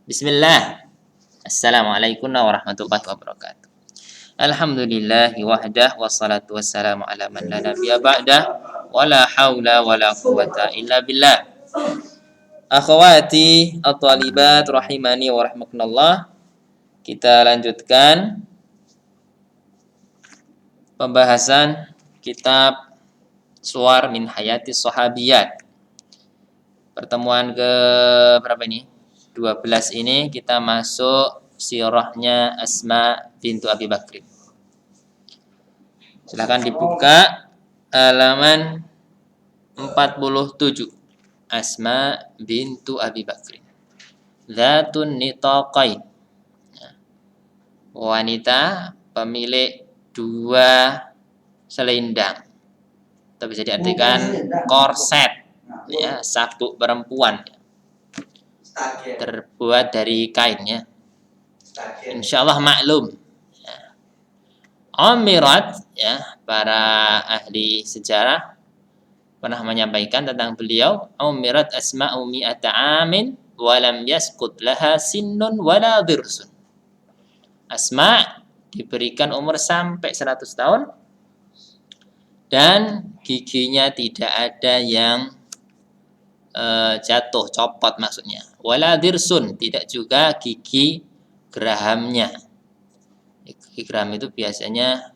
Bismillah. Assalamualaikum warahmatullahi wabarakatuh. Alhamdulillahi wahdah wassalatu wassalamu ala man la nabiyya ba'dah wala haula wala quwata illa billah. Akhwati at-talibat rahimani wa rahmakumullah. Kita lanjutkan pembahasan kitab Suwar min Hayati Sahabiyat. Pertemuan ke berapa ini? 12 ini kita masuk sirahnya Asma bintu Abi Bakrin. Silakan dibuka halaman 47. Asma bintu Abi Bakrin. Dzatun nitaqain. Wanita pemilik dua selendang. Atau bisa diartikan korset, ya, sabuk perempuan. Terbuat dari kain, ya. Insyaallah maklum. Ya. Umirat, ya, para ahli sejarah pernah menyampaikan tentang beliau, umirat asma'u mi'ata amin wa lam yaskut laha sinnun wala dirsun. Asma diberikan umur sampai 100 tahun dan giginya tidak ada yang jatuh, copot maksudnya. Wala dirsun, tidak juga gigi gerahamnya. Gigi geraham itu biasanya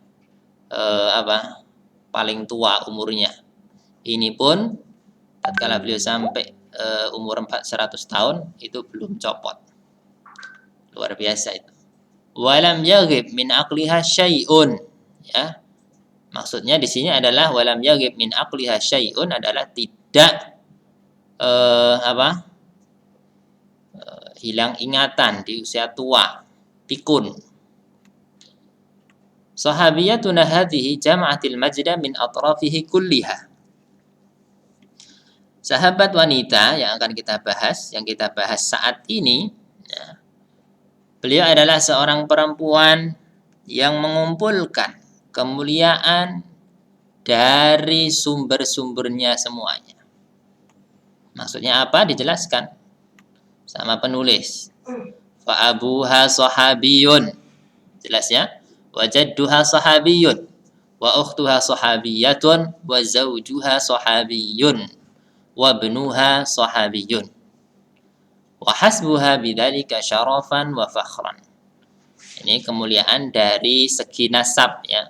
paling tua umurnya. Ini pun tatkala beliau sampai umur 100 tahun itu belum copot. Luar biasa itu. Walam yaghib min aqliha syai'un, ya. Maksudnya di sini adalah walam yaghib min aqliha syai'un adalah tidak hilang ingatan di usia tua, pikun. Sahabiyatuna hadhihi jama'atil majda min atrafihi kulliha. Sahabat wanita yang akan kita bahas, yang kita bahas saat ini, ya, beliau adalah seorang perempuan yang mengumpulkan kemuliaan dari sumber-sumbernya semuanya. Maksudnya apa? Dijelaskan sama penulis. Fa abuha sahabiyun. Jelas, ya? Wa jadduha sahabiyun. Wa ukhtuha sahabiyatun. Wa zawjuha sahabiyun. Wa ibnuha sahabiyun. Wa hasbuha bidzalika syarafan wa fakhran. Ini kemuliaan dari segi nasab, ya.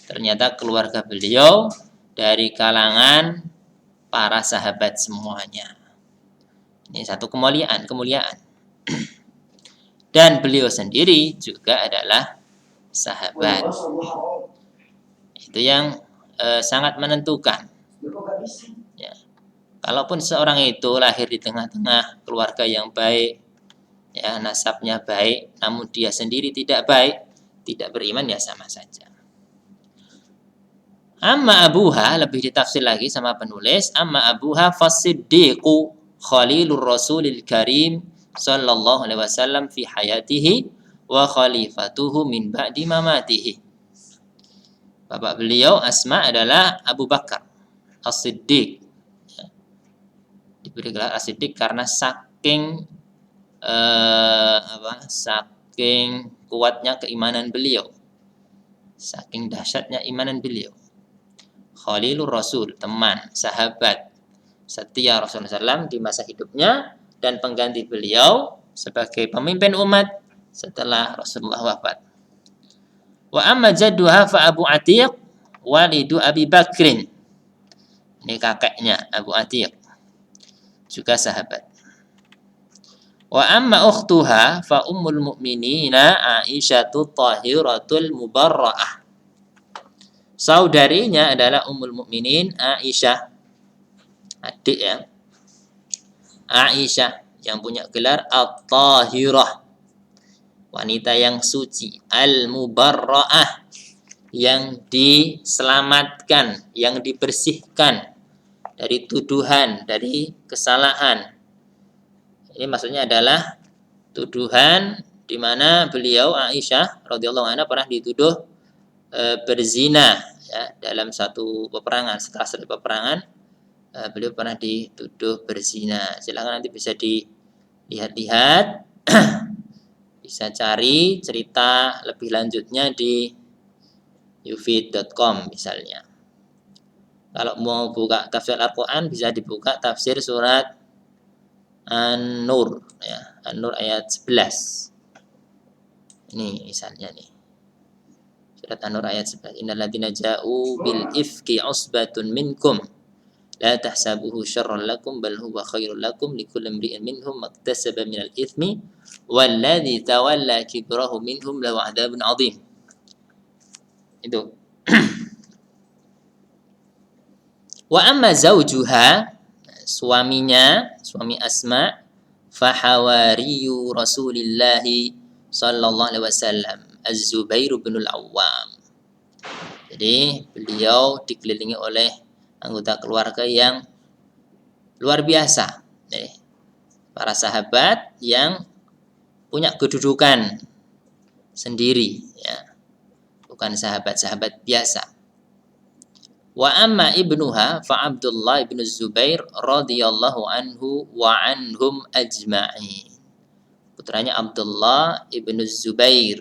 Ternyata keluarga beliau dari kalangan para sahabat semuanya. Ini satu kemuliaan. Dan beliau sendiri juga adalah sahabat. Itu yang sangat menentukan. Ya. Kalaupun seorang itu lahir di tengah-tengah keluarga yang baik, ya, nasabnya baik, namun dia sendiri tidak baik, tidak beriman, ya sama saja. Amma abuha, lebih ditafsir lagi sama penulis, amma abuha fasiddiqu khalilur rasulil karim sallallahu alaihi wasallam fi hayatihi wa khalifatuhu min ba'di mamatihi. Bapak beliau Asma adalah Abu Bakar As-Siddiq. Diberi gelar As-Siddiq karena saking saking kuatnya keimanan beliau, saking dahsyatnya imanan beliau. Khalilur Rasul, teman, sahabat setia Rasulullah SAW di masa hidupnya dan pengganti beliau sebagai pemimpin umat setelah Rasulullah wafat. Wa amma jadduha fa Abu Atiq walidu Abi Bakrin. Ini kakeknya Abu Atiq, juga sahabat. Wa amma ukhtuha fa ummul mu'minina Aisyatu Tahiratul Mubarra'ah. Saudarinya adalah Ummul Mukminin Aisyah, adik, ya, Aisyah yang punya gelar At-Tahirah, wanita yang suci, Al-Mubarra'ah, yang diselamatkan, yang dibersihkan dari tuduhan, dari kesalahan. Ini maksudnya adalah tuduhan di mana beliau Aisyah radhiyallahu anha pernah dituduh berzina, ya, dalam satu peperangan. Setelah selesai peperangan, beliau pernah dituduh berzina. Silakan nanti bisa dilihat-lihat Bisa cari cerita lebih lanjutnya di yufid.com misalnya. Kalau mau buka tafsir Al-Quran bisa dibuka tafsir surat An-Nur ya, An-Nur ayat 11. Ini misalnya nih. Surat An-Nur ayat 11. Innal ladzina ja'u bil ifki usbatun minkum la tahsabuhu syarran lakum bal huwa khairul lakum likulli imri'in minhum maktasaba minal itsmi walladzi tawalla kibrahu minhum lahu 'adzabun 'adzim. Itu. Wa amma zaujuha, suaminya, suami Asma, fahawariyu Rasulillahi sallallahu alaihi wasallam, Az-Zubair bin Al-Awwam. Jadi beliau dikelilingi oleh anggota keluarga yang luar biasa. Para sahabat yang punya kedudukan sendiri, ya. Bukan sahabat-sahabat biasa. Wa amma ibnuha fa Abdullah bin Zubair radhiyallahu anhu wa anhum ajma'in. Putranya Abdullah ibn Zubair.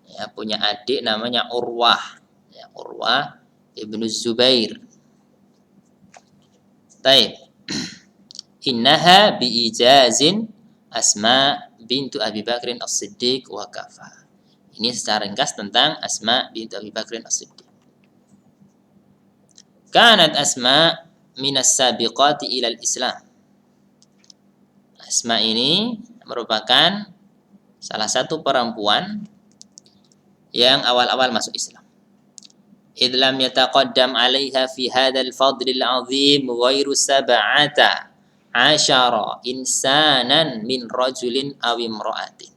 Ya, punya adik namanya Urwah. Ya, Urwah ibn Zubair. Baik. Innaha biijazin Asma bintu Abi Bakrin As-Siddiq wa kafa. Ini secara ringkas tentang Asma bintu Abi Bakrin As-Siddiq. Kanat Asma minas sabiqati ilal Islam. Asma ini merupakan salah satu perempuan yang awal-awal masuk Islam. Idlam yataqaddam 'alaiha fi hadzal fadlil 'azim ghairu sab'ata 'asyara insanan min rajulin aw imra'atin.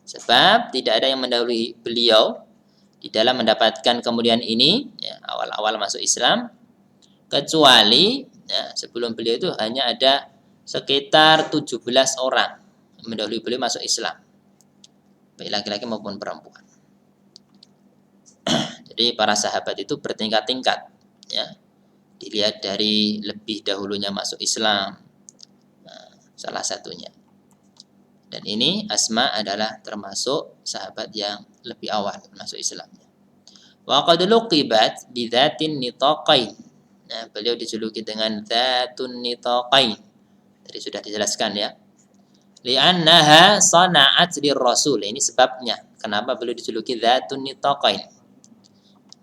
Sebab tidak ada yang mendahului beliau di dalam mendapatkan kemuliaan ini, ya, awal-awal masuk Islam, kecuali ya, sebelum beliau itu hanya ada sekitar 17 orang yang mendahului beliau masuk Islam, baik laki-laki maupun perempuan. Jadi para sahabat itu bertingkat-tingkat, ya, dilihat dari lebih dahulunya masuk Islam, nah, salah satunya. Dan ini Asma adalah termasuk sahabat yang lebih awal masuk Islamnya. Wa qad luqibat bi dzatin nitaqain. Nah, beliau dijuluki dengan dzatun nitaqain. Tadi sudah dijelaskan ya. Li'annaha sana'at lirrasul. Ini sebabnya kenapa beliau dijuluki dzatun nitaqain.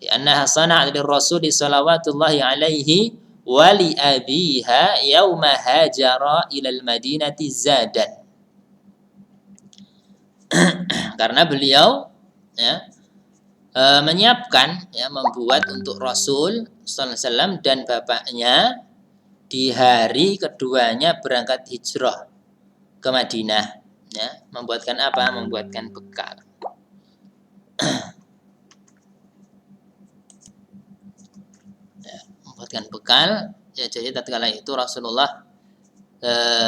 Li'annaha sana'at lirrasul salawatullahi alaihi wa li abiha yauma hajara ilal madinati zadan. Karena beliau ya, menyiapkan, ya, membuat untuk Rasul sallallahu alaihi wasallam dan bapaknya di hari keduanya berangkat hijrah ke Madinah, ya, membuatkan apa? Membuatkan bekal. Ya, membuatkan bekal. Ya, jadi tatkala itu Rasulullah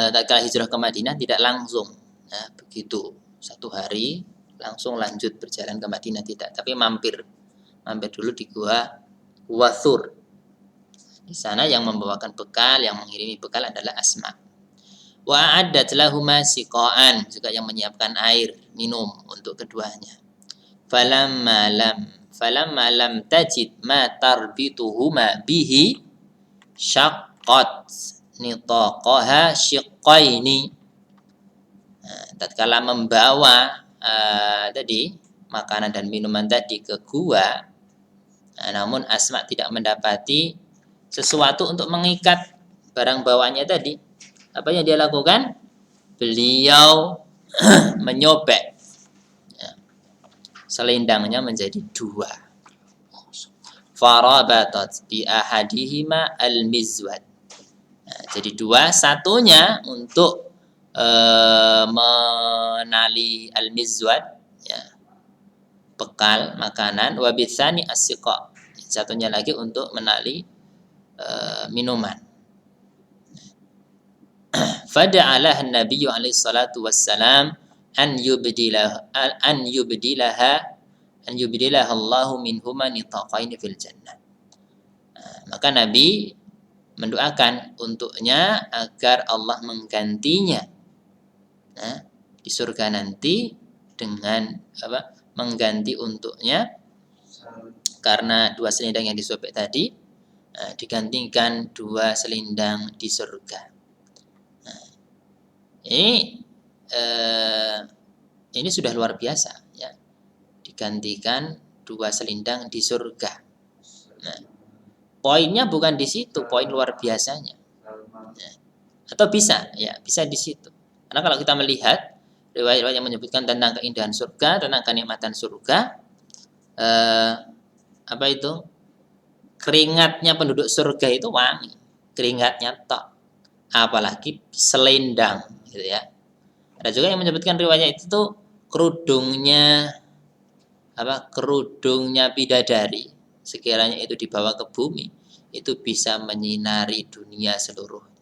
tatkala hijrah ke Madinah tidak langsung, ya, begitu satu hari langsung lanjut berjalan ke Madinah, tidak, tapi mampir dulu di gua Thur. Di sana yang membawakan bekal, yang mengirimi bekal adalah Asma. Wa a'addat lahuma siqaan, juga yang menyiapkan air minum untuk keduanya. Falamma lam tajid ma tarbituhuma bihi syaqqat nitaqaha syiqqaini. Nah, tatkala membawa tadi makanan dan minuman tadi ke gua, nah, namun Asma tidak mendapati sesuatu untuk mengikat barang bawaannya tadi. Apa yang dia lakukan? Beliau menyobek, ya, selendangnya menjadi dua. Farabatat bi ahadihima al-mizwad. Nah, jadi dua, satunya untuk menali al-mizwad, ya, bekal makanan, wa bitsani as-siqa. Satunya lagi untuk menali minuman. Fada'alah an-nabiy alaihi salatu wassalam an yubdilaha Allahu minhuma nitaqain fil jannah. Maka Nabi mendoakan untuknya agar Allah menggantinya Nah, di surga nanti dengan mengganti untuknya karena 2 selendang yang disobek tadi digantikan 2 selendang di surga. Nah, ini sudah luar biasa ya. Digantikan 2 selendang di surga. Nah, poinnya bukan di situ, poin luar biasanya. Nah, atau bisa di situ. Karena kalau kita melihat riwayat-riwayat yang menyebutkan tentang keindahan surga, tentang kenikmatan surga, keringatnya penduduk surga itu wangi, keringatnya tok, apalagi selendang, gitu ya. Ada juga yang menyebutkan riwayat itu tuh kerudungnya bidadari, sekiranya itu dibawa ke bumi, itu bisa menyinari dunia seluruhnya.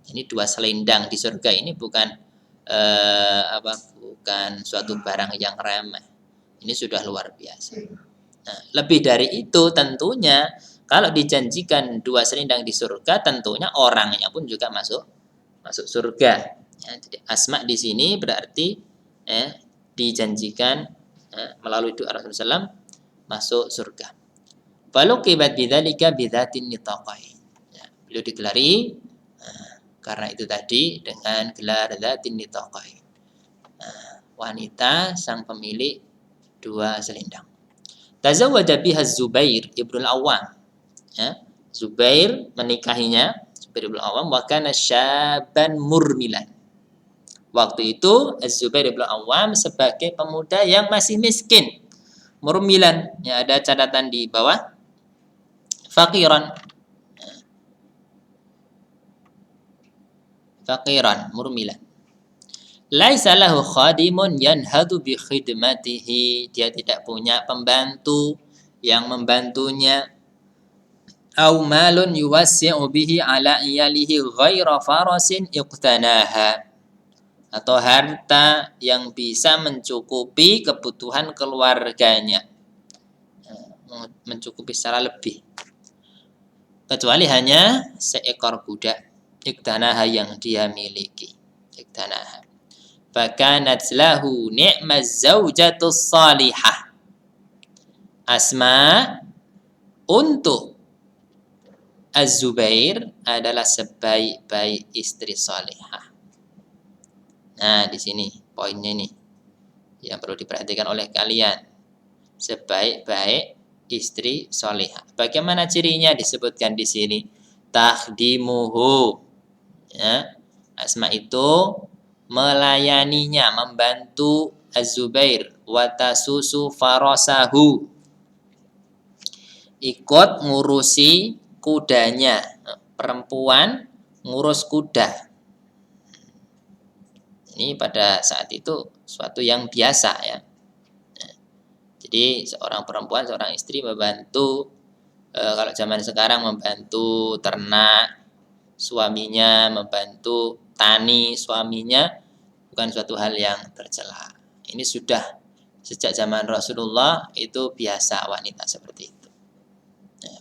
Ini 2 selendang di surga ini bukan bukan suatu barang yang remeh. Ini sudah luar biasa. Nah, lebih dari itu tentunya kalau dijanjikan 2 selendang di surga, tentunya orangnya pun juga masuk surga. Ya, jadi asma di sini berarti dijanjikan melalui doa Rasulullah SAW masuk surga. Faluqibat bidzalika bidzatin nitaqai. Ya, beliau digelari karena itu tadi dengan gelar dzatin nitaqai. Wanita sang pemilik 2 selendang. Tazawwaja biha Zubair ibnul Awwam. Ya, Zubair menikahinya, Zubair ibnul Awwam, wa kana syaban murmilan. Waktu itu Zubair ibnul Awwam sebagai pemuda yang masih miskin. Murmilan, ya ada catatan di bawah. Faqiran. Faqiran, murmilan. Laisa lahu khadimun yanhadu bi khidmatihi. Dia tidak punya pembantu yang membantunya. Au malun yuwassi'u bihi ala iyalihi ghaira farasin iqtanaha. Atau harta yang bisa mencukupi kebutuhan keluarganya. Mencukupi secara lebih. Kecuali hanya seekor budak. Iqtanaha yang dia miliki. Iqtanaha. Fakanat lahu ni'maz zaujatus salihah. Asma untuk Az-Zubair adalah sebaik-baik istri salihah. Nah, di sini poinnya nih yang perlu diperhatikan oleh kalian. Sebaik-baik istri salihah. Bagaimana cirinya disebutkan di sini? Takhdimuhu. Ya, Asma itu melayaninya, membantu Az-Zubair, watasusu farasahu, ikut ngurusi kudanya, perempuan ngurus kuda. Ini pada saat itu suatu yang biasa ya. Jadi seorang perempuan, seorang istri membantu, kalau zaman sekarang membantu ternak suaminya, membantu tani suaminya, bukan suatu hal yang tercela. Ini sudah sejak zaman Rasulullah itu biasa wanita seperti itu.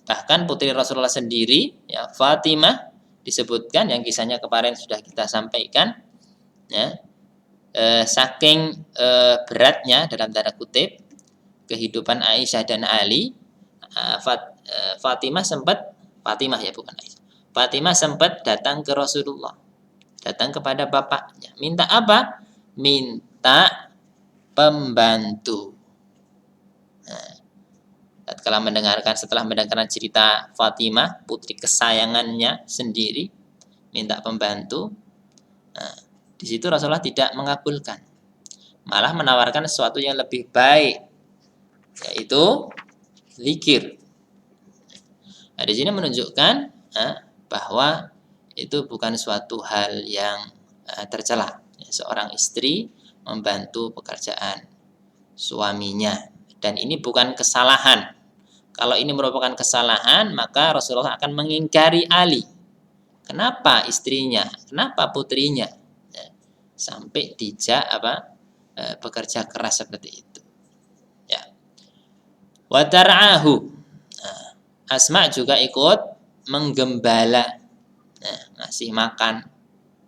Bahkan putri Rasulullah sendiri, ya, Fatimah disebutkan yang kisahnya kemarin sudah kita sampaikan, ya, saking beratnya dalam tanda kutip kehidupan Aisyah dan Ali, Fatimah sempat datang ke Rasulullah, datang kepada bapaknya, minta apa? Minta pembantu. Nah, setelah mendengarkan cerita Fatimah, putri kesayangannya sendiri, minta pembantu. Nah, di situ Rasulullah tidak mengabulkan, malah menawarkan sesuatu yang lebih baik, yaitu zikir. Nah, di sini menunjukkan bahwa itu bukan suatu hal yang tercela. Seorang istri membantu pekerjaan suaminya, dan ini bukan kesalahan. Kalau ini merupakan kesalahan, maka Rasulullah akan mengingkari Ali. Kenapa istrinya? Kenapa putrinya? Sampai dijak bekerja keras seperti itu. Ya. Wa tar'ahu. Asma juga ikut menggembala, ngasih makan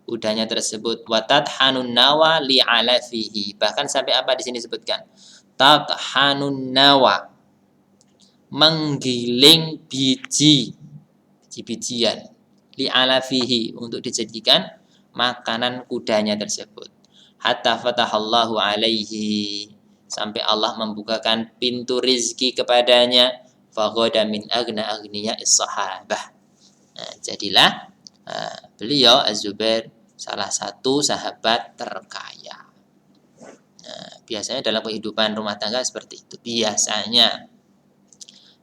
kudanya tersebut. Wa tadhanun nawa li'alafihi. Bahkan sampai apa di sini disebutkan? Tadhanun nawa, menggiling biji-bijian, li'alafihi, untuk dijadikan makanan kudanya tersebut. Hatta fatahallahu alaihi, sampai Allah membukakan pintu rizki kepadanya. Faghada min agna aghniya'is sahabah. Nah, jadilah beliau Az-Zubair salah satu sahabat terkaya. Nah, biasanya dalam kehidupan rumah tangga seperti itu. Biasanya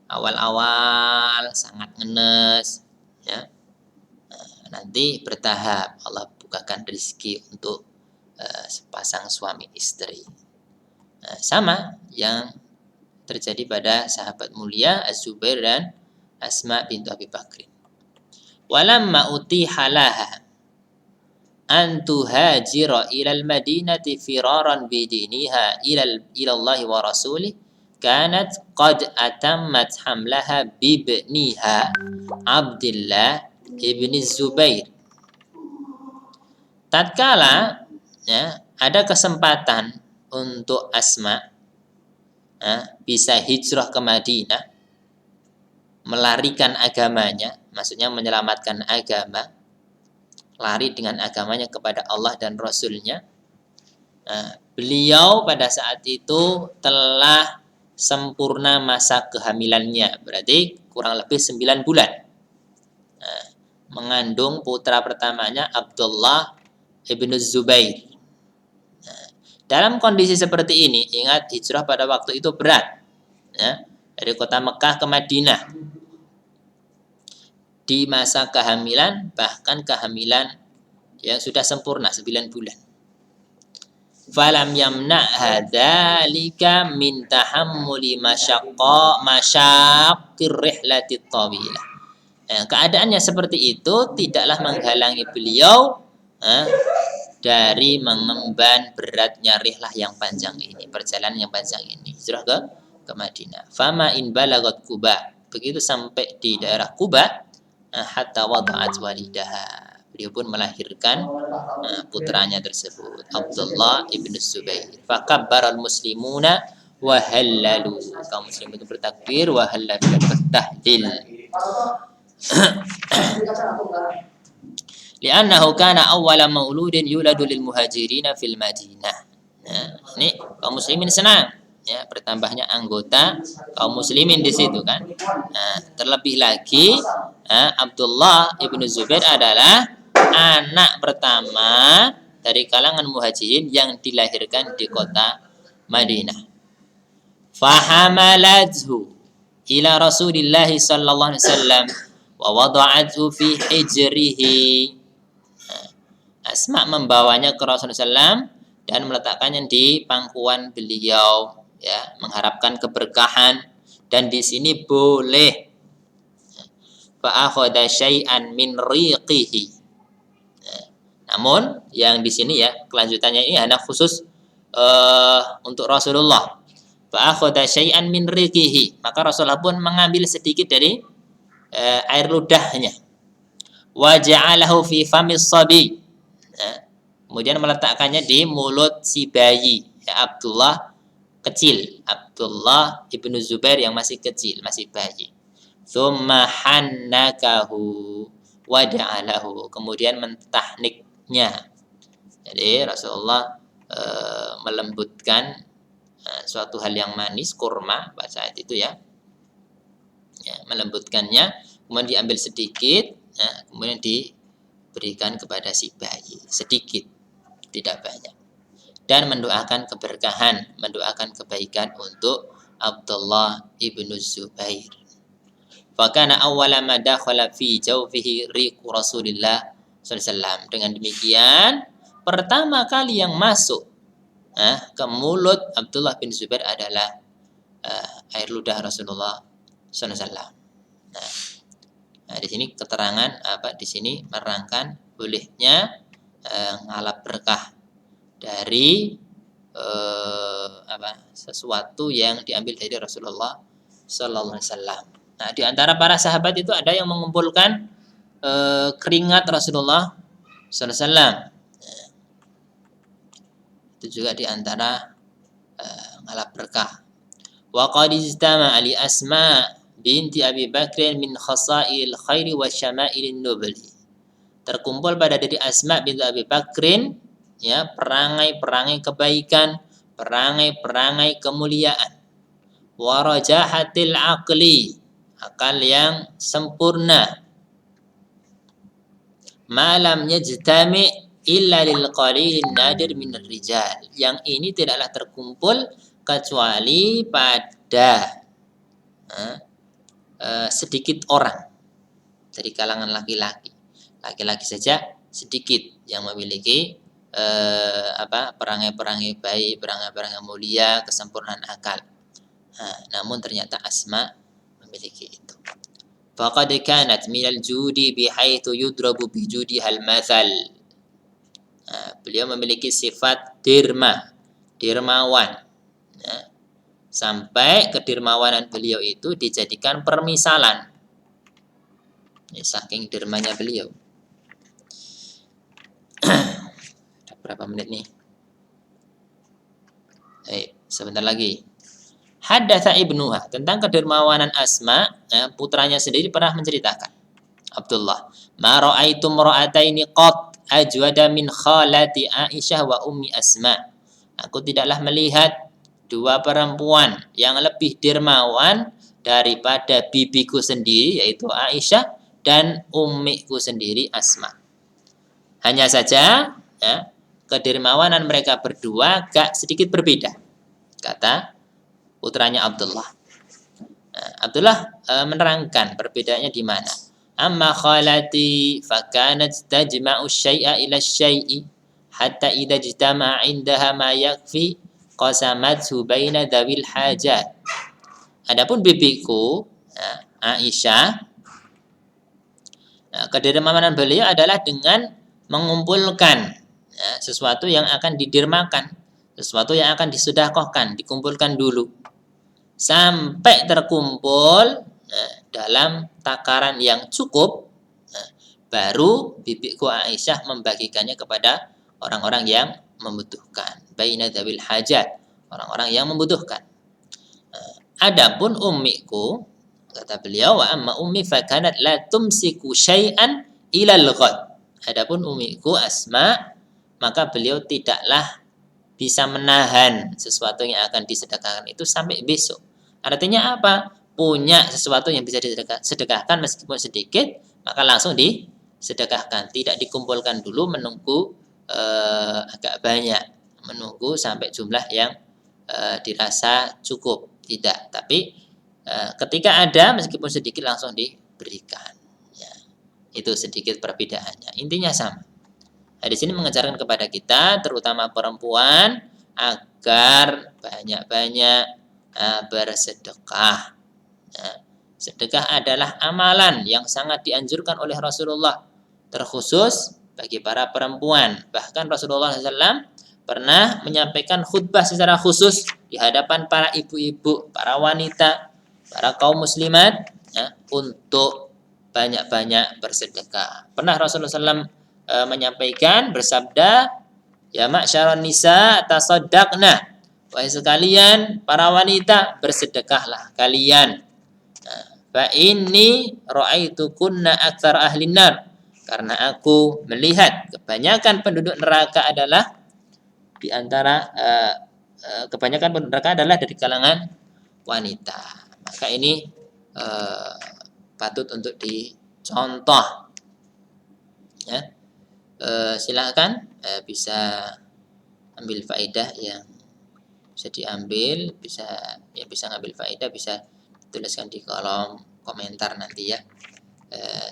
awal-awal sangat ngenes, ya. Nanti bertahap Allah bukakan rezeki untuk sepasang suami istri. Sama yang terjadi pada sahabat mulia Az-Zubair dan Asma bintu Abi Bakrin. Walamma utiha laha an tuhajira ilal madinati firaran bidiniha ila Allah wa rasulih, kanat qad atammat hamlaha bibniha Abdullah ibn Zubair. Tatkala ada kesempatan untuk Asma bisa hijrah ke Madinah, melarikan agamanya, maksudnya menyelamatkan agama, lari dengan agamanya kepada Allah dan Rasulnya. Beliau pada saat itu telah sempurna masa kehamilannya, berarti kurang lebih 9 bulan. Mengandung putra pertamanya Abdullah ibn Zubair. Dalam kondisi seperti ini, ingat hijrah pada waktu itu berat, dari kota Mekah ke Madinah. Di masa kehamilan, bahkan kehamilan yang sudah sempurna 9 bulan. Falam yamna hadzalika min tahammuli masyaqqir rihlatit tawilah. Keadaannya seperti itu tidaklah menghalangi beliau dari mengemban beratnya rihlah yang panjang ini, perjalanan yang panjang ini, hijrah ke Madinah. Fama in balagat Quba, begitu sampai di daerah Quba, hatta wada'at walidaha, beliau pun melahirkan putranya tersebut, Abdullah ibn Zubair. Fakabbaral muslimuna wa hallalu, kaum muslimin itu bertakbir, wa hallalu, bertahlil. Li'annahu kana awwala mauludin yuladu lil muhajirina fil Madinah. Ini kaum muslimin senang, bertambahnya anggota kaum muslimin di situ kan. Terlebih lagi Abdullah ibnu Zubair adalah anak pertama dari kalangan muhajirin yang dilahirkan di kota Madinah. Fahamalathu ila Rasulillah sallallahu alaihi wasallam wa wada'athu fi hijrihi. Asma membawanya ke Rasulullah SAW dan meletakkannya di pangkuan beliau, mengharapkan keberkahan. Dan di sini boleh fa'akhadha syai'an min riqihi. Namun yang di sini kelanjutannya ini hanya khusus untuk Rasulullah. Fa'akhadha syai'an min riqihi, maka Rasulullah pun mengambil sedikit dari air ludahnya. Wa ja'alahu fi famis sabi, kemudian meletakkannya di mulut si bayi, Abdullah kecil, Abdullah ibnu Zubair yang masih kecil, masih bayi. Tsumma hannakahu wa ja'alahu, kemudian mentahniknya. Jadi Rasulullah melembutkan suatu hal yang manis, kurma pada saat itu melembutkannya, kemudian diambil sedikit, kemudian diberikan kepada si bayi sedikit, tidak banyak, dan mendoakan keberkahan, mendoakan kebaikan untuk Abdullah ibnu Zubair. Fakana awwala ma dakhala fi jawfihi riqu Rasulillah sallallahu alaihi wasallam. Dengan demikian, pertama kali yang masuk ke mulut Abdullah bin Zubair adalah air ludah Rasulullah sallallahu alaihi wasallam. Nah, di sini keterangan di sini menerangkan bolehnya ngalap berkah dari sesuatu yang diambil dari Rasulullah sallallahu alaihi wasallam. Nah, di antara para sahabat itu ada yang mengumpulkan keringat Rasulullah sallallahu alaihi wasallam. Itu juga di antara ngalap berkah. Wa qad istama'a li Asma binti Abi Bakr min khasail khairi wa syama'ilin nubli. Terkumpul pada diri Asma binti Abi Bakrin ya perangai-perangai kebaikan, perangai-perangai kemuliaan. Wa rajahatil aqli, akal yang sempurna. Malam yajtami illa lil qalilin nadir minar rijal. Yang ini tidaklah terkumpul kecuali pada sedikit orang dari kalangan laki-laki. Laki-laki saja sedikit yang memiliki perangai-perangai baik, perangai-perangai mulia, kesempurnaan akal. Namun ternyata Asma memiliki itu. Faqad kanat minal judi bihaitsu yudrabu bijudihal mathal. Beliau memiliki sifat dermawan. Sampai kedermawanan beliau itu dijadikan permisalan. Saking dermanya beliau. Berapa menit nih? Sebentar lagi. Haddatsa ibnuha, tentang kedermawanan Asma, putranya sendiri pernah menceritakan. Abdullah, ma ra'aitu mar'ataini qat ajwada min khalati Aisyah wa ummi Asma. Aku tidaklah melihat dua perempuan yang lebih dermawan daripada bibiku sendiri yaitu Aisyah dan ummiku sendiri Asma. Hanya saja kedermawanan mereka berdua gak sedikit berbeda, kata putranya Abdullah. Abdullah menerangkan perbedaannya di mana. Amma khalati fakanat tajma'u syai'a ila syai'i hatta idza ijtama'a 'indaha ma yakfi qasamathu baina dzawil hajat. Adapun bibiku Aisyah, kedermawanan beliau adalah dengan mengumpulkan sesuatu yang akan didermakan, sesuatu yang akan disedekahkan, dikumpulkan dulu sampai terkumpul dalam takaran yang cukup, baru bibiku Aisyah membagikannya kepada orang-orang yang membutuhkan. Baina dzawil hajat, orang-orang yang membutuhkan. Adapun ummiku, kata beliau, wa amma ummi fakanat la tumsiku syai'an ilal ghad. Adapun ummiku Asma, maka beliau tidaklah bisa menahan sesuatu yang akan disedekahkan itu sampai besok. Artinya apa? Punya sesuatu yang bisa disedekahkan meskipun sedikit, maka langsung disedekahkan. Tidak dikumpulkan dulu menunggu agak banyak, menunggu sampai jumlah yang dirasa cukup. Tidak, tapi ketika ada meskipun sedikit langsung diberikan. Ya, itu sedikit perbedaannya. Intinya sama. Di sini mengajarkan kepada kita, terutama perempuan, agar banyak-banyak bersedekah. Sedekah adalah amalan yang sangat dianjurkan oleh Rasulullah, terkhusus bagi para perempuan. Bahkan Rasulullah SAW pernah menyampaikan khutbah secara khusus di hadapan para ibu-ibu, para wanita, para kaum muslimat untuk banyak-banyak bersedekah. Pernah Rasulullah SAW menyampaikan, bersabda, ya ma'syaron nisa tasaddaqna. Wahai sekalian para wanita, bersedekahlah kalian. Fa inni ra'aitukunna aktsar ahlin nar. Karena aku melihat kebanyakan penduduk neraka adalah di antara kebanyakan penduduk neraka adalah dari kalangan wanita. Maka ini patut untuk dicontoh. Ya. Silakan bisa ambil faedah yang bisa diambil, bisa ngambil faedah, bisa tuliskan di kolom komentar nanti ya.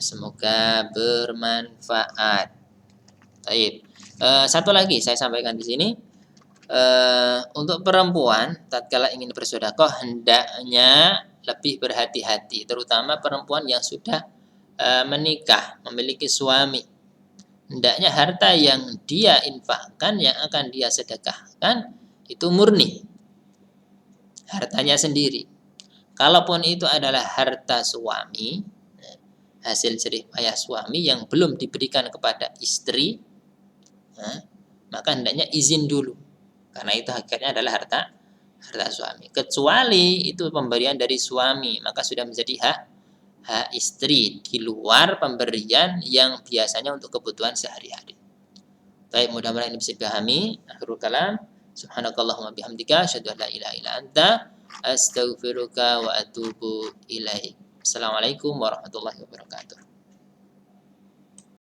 Semoga bermanfaat. Baik. Satu lagi saya sampaikan di sini, untuk perempuan tatkala ingin bersedekah hendaknya lebih berhati-hati, terutama perempuan yang sudah menikah, memiliki suami. Hendaknya harta yang dia infakkan, yang akan dia sedekahkan itu murni, hartanya sendiri. Kalaupun itu adalah harta suami, hasil jerih payah suami yang belum diberikan kepada istri, maka hendaknya izin dulu. Karena itu hakikatnya adalah harta suami. Kecuali itu pemberian dari suami, maka sudah menjadi hak istri di luar pemberian yang biasanya untuk kebutuhan sehari-hari. Baik, mudah-mudahan ini bisa dipahami. Akhirul kalam, subhanakallahumma bihamdika asyhadu an la ilaha illa anta astaghfiruka wa atubu ilaik. Assalamualaikum warahmatullahi wabarakatuh.